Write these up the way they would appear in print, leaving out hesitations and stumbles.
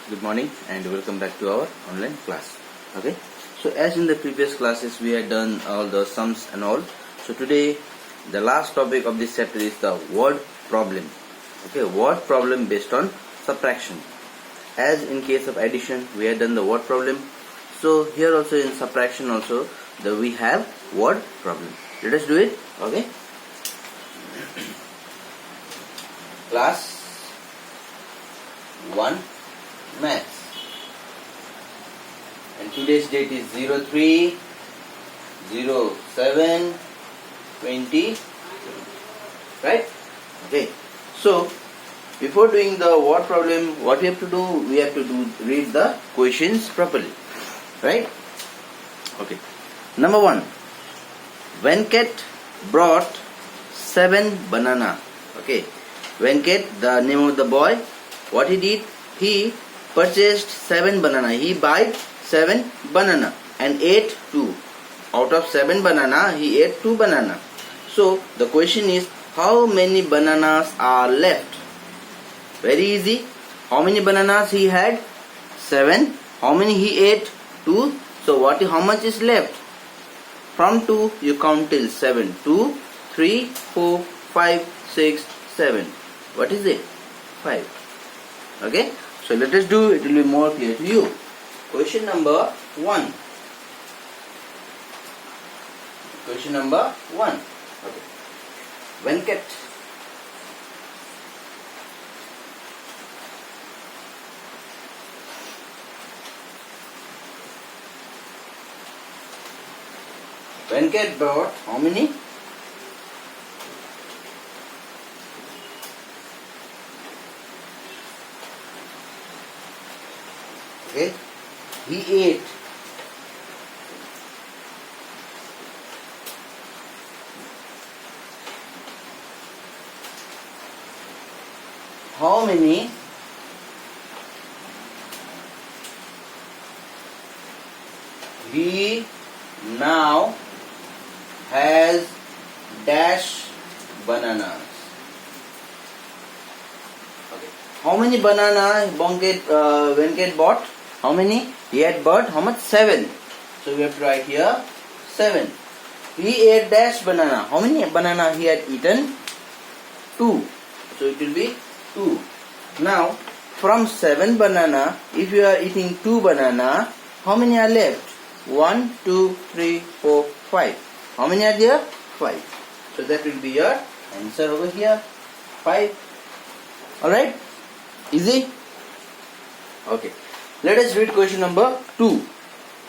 Good morning and welcome back to our online class. Okay, so as in the previous classes we had done all the sums and all. So today the last topic of this chapter is the word problem. Okay, word problem based on subtraction. As in case of addition we had done the word problem, so here also in subtraction also we have word problem. Let us do it. Okay, class 1 Maths, and today's date is 03/07/20, right? Okay, so before doing the word problem, what we have to do, we have to read the questions properly, right? Okay, number 1, Venkat brought 7 banana. Okay, Venkat, the name of the boy, what he did, he purchased 7 banana. He bought 7 banana and ate 2. Out of 7 banana, he ate 2 banana. So the question is, how many bananas are left? Very easy. How many bananas he had? 7. How many he ate? 2. So how much is left? From 2 you count till 7. 2, 3, 4, 5, 6, 7. What is it? 5. Okay. So let us do, it will be more clear to you. Question number 1. Question number 1. Okay. Venkat brought how many? Okay, he ate how many? He now has dash bananas. Okay, how many banana Venkat bought? How many? He had bought how much? 7. So we have to write here 7. He ate dash banana. How many banana he had eaten? 2. So it will be 2. Now from 7 banana, if you are eating 2 banana, how many are left? 1, 2, 3, 4, 5. How many are there? 5. So that will be your answer over here. 5. Alright? Easy? Okay. Let us read question number 2.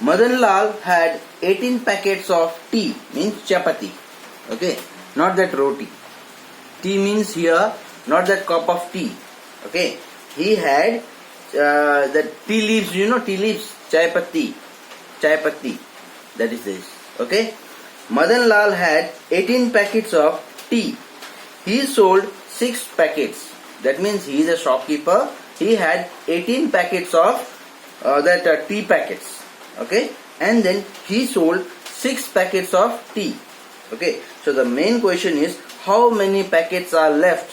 Madan Lal had 18 packets of tea, means chapati. Okay, not that roti. Tea means here, not that cup of tea. Okay, he had the tea leaves, tea leaves, chapati. That is this. Okay, Madan Lal had 18 packets of tea. He sold 6 packets. That means he is a shopkeeper. He had 18 packets of tea packets. Okay, and then he sold 6 packets of tea. Okay, so the main question is, how many packets are left?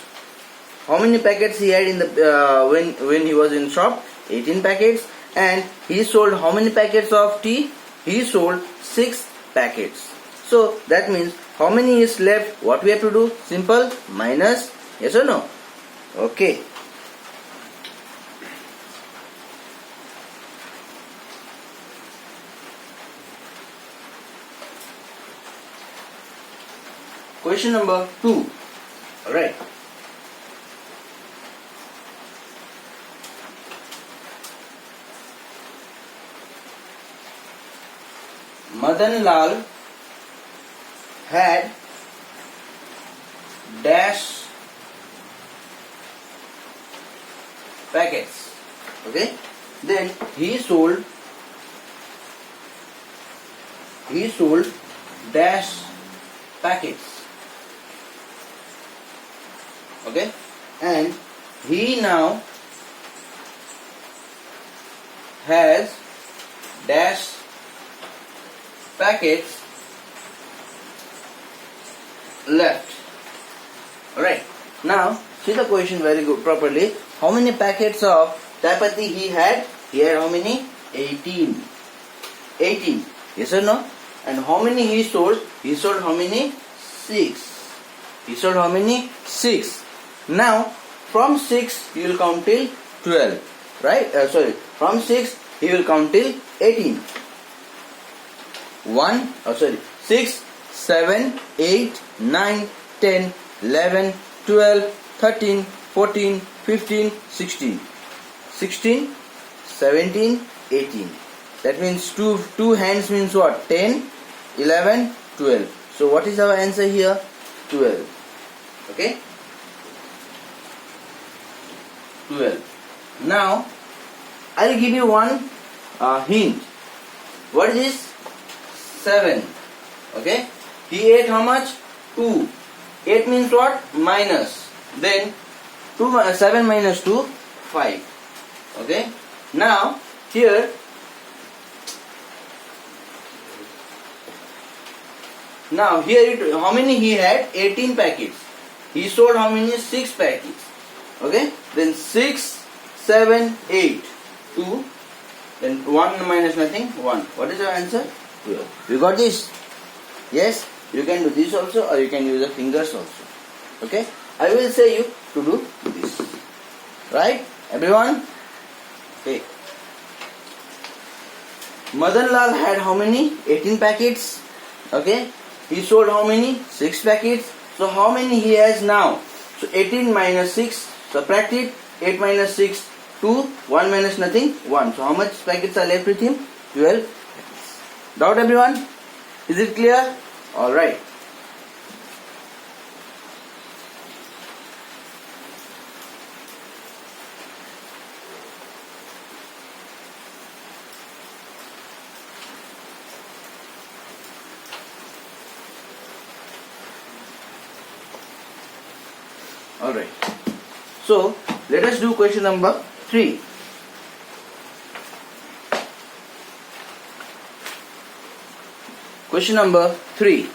How many packets he had in the when he was in shop? 18 packets. And he sold how many packets of tea? He sold 6 packets. So that means how many is left? What we have to do? Simple, minus. Yes or no? Okay. Question number 2. Alright. Madan Lal had dash packets. Okay. Then he sold dash packets. Okay, and he now has dash packets left. Alright, now see the question very good properly. How many packets of Chapati he had how many? 18. 18. Yes or no? And how many he sold? He sold how many? 6. He sold how many? 6. Now from 6 he will count till 12. Right? From 6 he will count till 18. 6, 7, 8, 9, 10, 11, 12, 13, 14, 15, 16. 16, 17, 18. That means two hands means what? 10, 11, 12. So what is our answer here? 12. Okay? 12. Now, I'll give you one hint. What is this? 7. Okay? He ate how much? 2. 8 means what? Minus. Then 7 minus 2, 5. Okay? Now, here, how many he had? 18 packets. He sold how many? 6 packets. Okay? Then 6, 7, 8, 2. Then 1 minus nothing, 1. What is your answer? 12. You got this? Yes? You can do this also, or you can use the fingers also. Okay? I will say you to do this. Right? Everyone? Okay. Madan Lal had how many? 18 packets. Okay? He sold how many? 6 packets. So how many he has now? So 18 minus 6, subtract it. 8 minus 6, 2. 1 minus nothing, 1. So how much packets are left with him? 12 packets. Doubt everyone? Is it clear? Alright. Alright. So, let us do question number 3. Question number 3.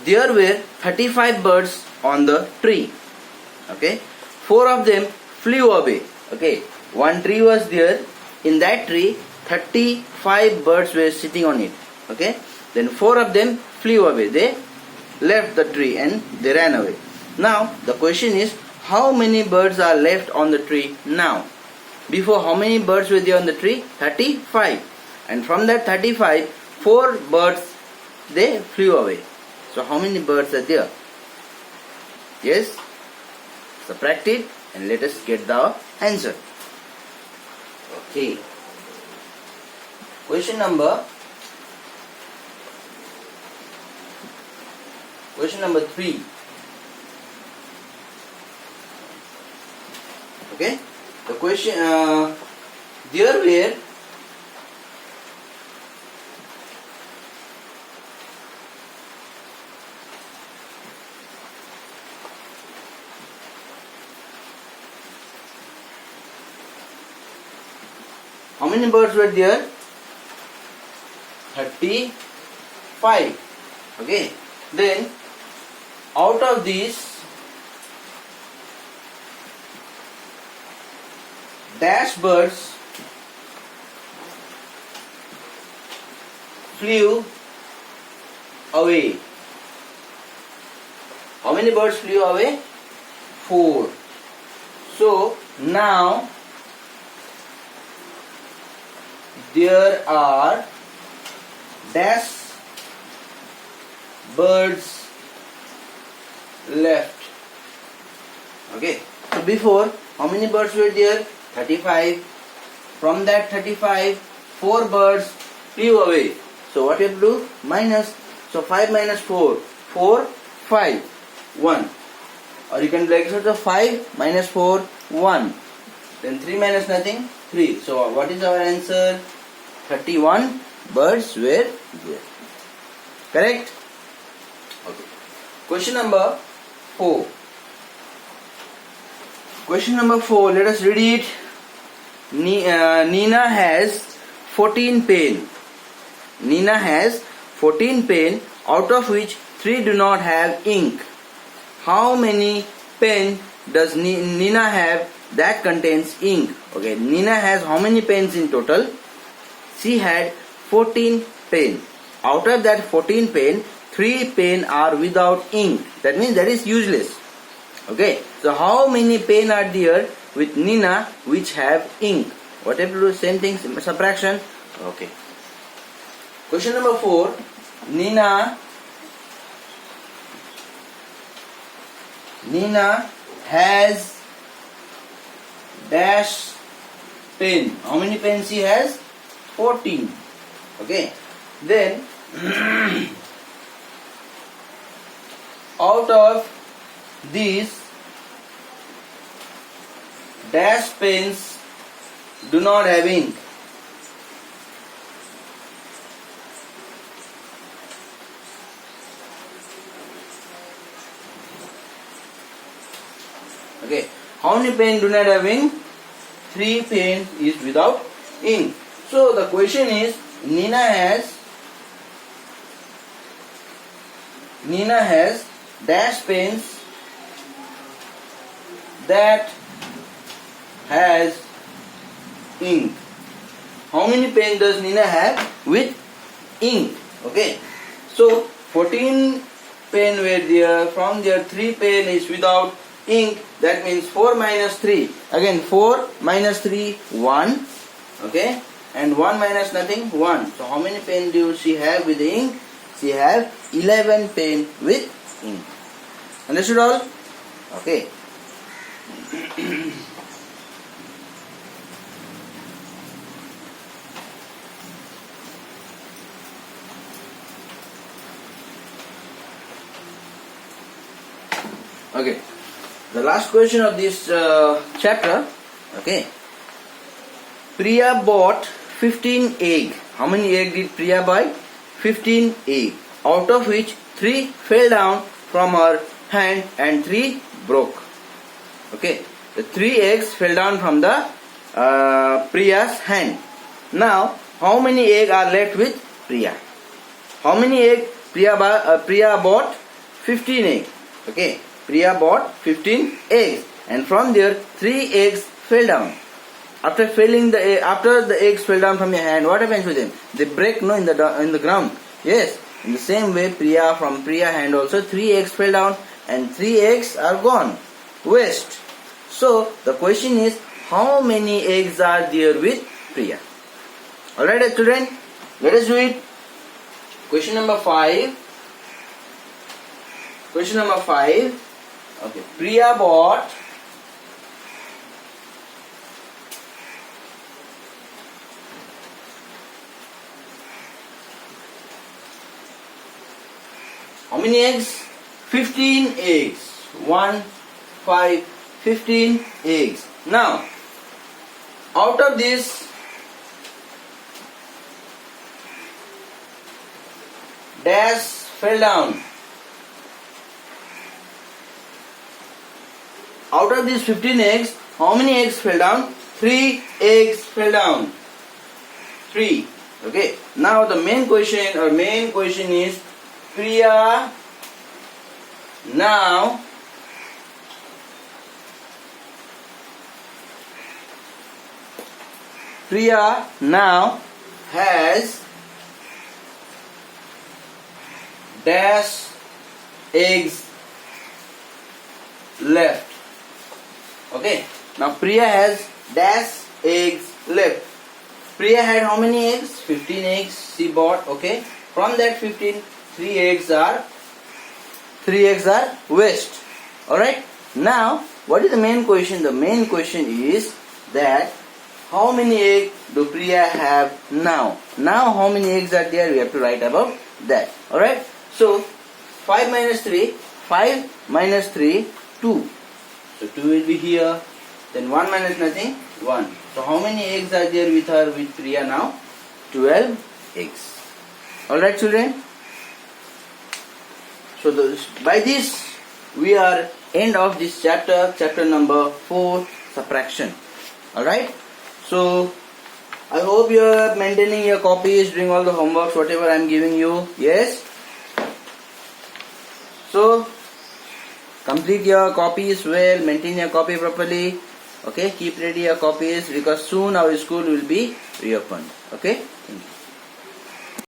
There were 35 birds on the tree. Okay. 4 of them flew away. Okay. One tree was there. In that tree, 35 birds were sitting on it. Okay. Then 4 of them flew away. They left the tree and they ran away. Now, the question is, how many birds are left on the tree now? Before, how many birds were there on the tree? 35. And from that 35, 4 birds, they flew away. So, how many birds are there? Yes? Subtract it and let us get the answer. Okay. Question number 3. Okay, the question, there were how many birds were there? 35. Okay, then out of these, dash birds flew away. How many birds flew away? 4. So now there are dash birds left. Okay. So before, how many birds were there? 35. From that 35, 4 birds flew away. So what you have to do? Minus. So 5 minus 4. 4, 5, 1. Or you can like so 5 minus 4, 1. Then 3 minus nothing, 3. So what is our answer? 31 birds were there. Correct? Okay. Question number 4. Question number 4. Let us read it. Nina has 14 pen. Nina has 14 pen, out of which 3 do not have ink. How many pen does Nina have that contains ink. Okay, Nina has how many pens in total? She had 14 pen. Out of that 14 pen, 3 pen are without ink. That means that is useless. Okay, so how many pen are there with Nina which have ink? What have to do? Same thing, subtraction. Okay. Question number 4. Nina has dash pen. How many pens she has? 14. Okay. Then out of these dash pens do not have ink. Okay, how many pen do not have ink? 3 pen is without ink. So the question is, Nina has dash pens that has ink. How many pens does Nina have with ink? Okay, so 14 pen were there. From there 3 pen is without ink. That means 4 minus 3. Again 4 minus 3, 1. Okay, and 1 minus nothing, 1. So how many pen do she have with ink? She have 11 pen with ink. Understood all? Okay. Okay. The last question of this chapter. Okay. Priya bought 15 egg. How many egg did Priya buy? 15 egg. Out of which 3 fell down from her hand and 3 broke. Okay. The 3 eggs fell down from the Priya's hand. Now, how many egg are left with Priya? How many egg Priya bought? 15 egg. Okay. Priya bought 15 eggs, and from there 3 eggs fell down. After the eggs fell down from your hand, what happens with them? They break, no, in the ground. Yes. In the same way, from Priya hand also 3 eggs fell down, and 3 eggs are gone, waste. So the question is, how many eggs are there with Priya? All right, children, let us do it. Question number 5. Question number 5. Okay, Priya bought how many eggs? 15 eggs. 1, 5, 15 eggs. Now, out of this dash fell down. Out of these 15 eggs, how many eggs fell down? 3 eggs fell down. 3. Okay. Now the main question is, Priya now has dash eggs left. Okay. Now Priya has dash eggs left. Priya had how many eggs? 15 eggs she bought. Okay. From that 15, 3 eggs are waste. Alright. Now, what is the main question? The main question is that how many eggs do Priya have now? Now how many eggs are there? We have to write about that. Alright. So 5 minus 3. 5 minus 3, 2. So 2 will be here. Then 1 minus nothing, 1. So how many eggs are there with Priya now? 12 eggs. Alright, children. So by this we are end of this chapter number 4, subtraction. Alright. So I hope you are maintaining your copies, doing all the homeworks, whatever I am giving you. Yes. So complete your copies well, maintain your copy properly. Okay, keep ready your copies because soon our school will be reopened. Okay, thank you.